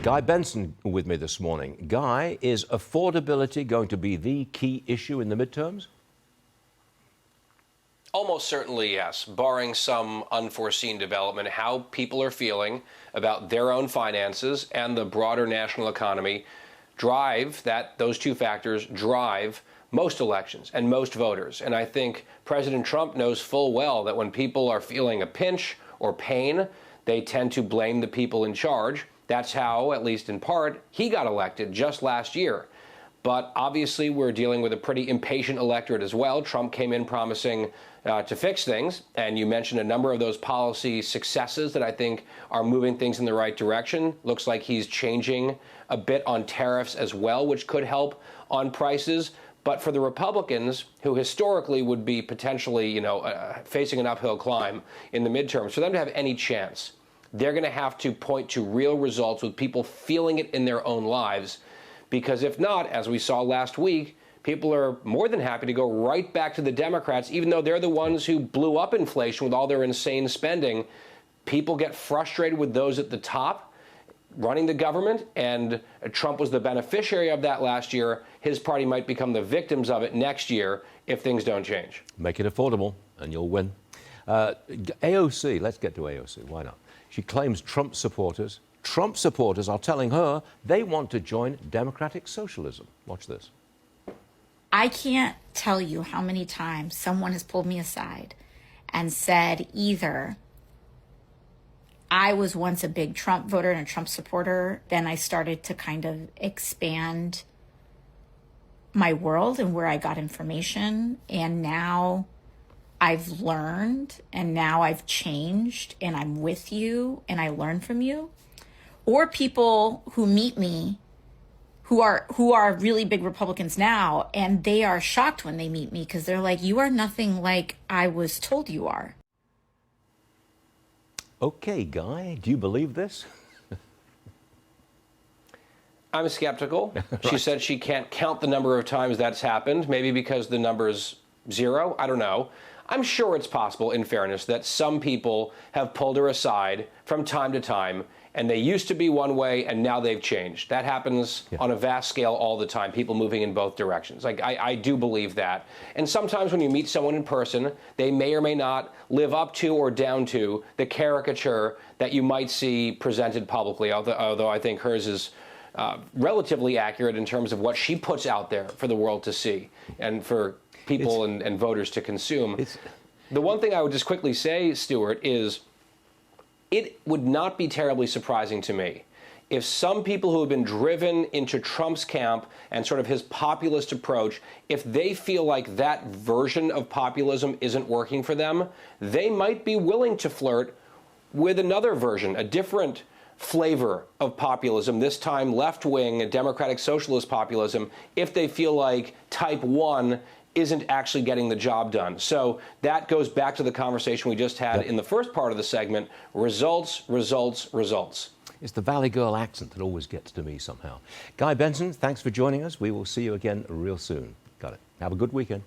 Guy Benson with me this morning. Guy, is affordability going to be the key issue in the midterms? Almost certainly, yes, barring some unforeseen development. How people are feeling about their own finances and the broader national economy those two factors drive most elections and most voters. And I think President Trump knows full well that when people are feeling a pinch or pain, they tend to blame the people in charge. That's how, at least in part, he got elected just last year. But obviously, we're dealing with a pretty impatient electorate as well. Trump came in promising to fix things, and you mentioned a number of those policy successes that I think are moving things in the right direction. Looks like he's changing a bit on tariffs as well, which could help on prices. But for the Republicans, who historically would be potentially, facing an uphill climb in the midterms, for them to have any chance, they're going to have to point to real results with people feeling it in their own lives. Because if not, as we saw last week, people are more than happy to go right back to the Democrats, even though they're the ones who blew up inflation with all their insane spending. People get frustrated with those at the top running the government, and Trump was the beneficiary of that last year. His party might become the victims of it next year if things don't change. Make it affordable, and you'll win. AOC, let's get to AOC. Why not? She claims Trump supporters are telling her they want to join democratic socialism. Watch this. I can't tell you how many times someone has pulled me aside and said either I was once a big Trump voter and a Trump supporter, then I started to kind of expand my world and where I got information, and now I've learned, and now I've changed, and I'm with you, and I learn from you. Or people who meet me who are really big Republicans now, and they are shocked when they meet me because they're like, you are nothing like I was told you are. Okay, Guy, do you believe this? I'm skeptical. Right. She said she can't count the number of times that's happened, maybe because the number's zero. I don't know. I'm sure it's possible, in fairness, that some people have pulled her aside from time to time, and they used to be one way, and now they've changed. That happens on a vast scale all the time, people moving in both directions. Like, I do believe that. And sometimes when you meet someone in person, they may or may not live up to or down to the caricature that you might see presented publicly, although I think hers is relatively accurate in terms of what she puts out there for the world to see and for people and voters to consume. The one thing I would just quickly say, Stuart, is it would not be terribly surprising to me if some people who have been driven into Trump's camp and sort of his populist approach, if they feel like that version of populism isn't working for them, they might be willing to flirt with another version, a different flavor of populism, this time left-wing, democratic socialist populism, if they feel like type 1 isn't actually getting the job done. So that goes back to the conversation we just had in the first part of the segment. Results, results, results. It's the Valley Girl accent that always gets to me somehow. Guy Benson, thanks for joining us. We will see you again real soon. Got it. Have a good weekend.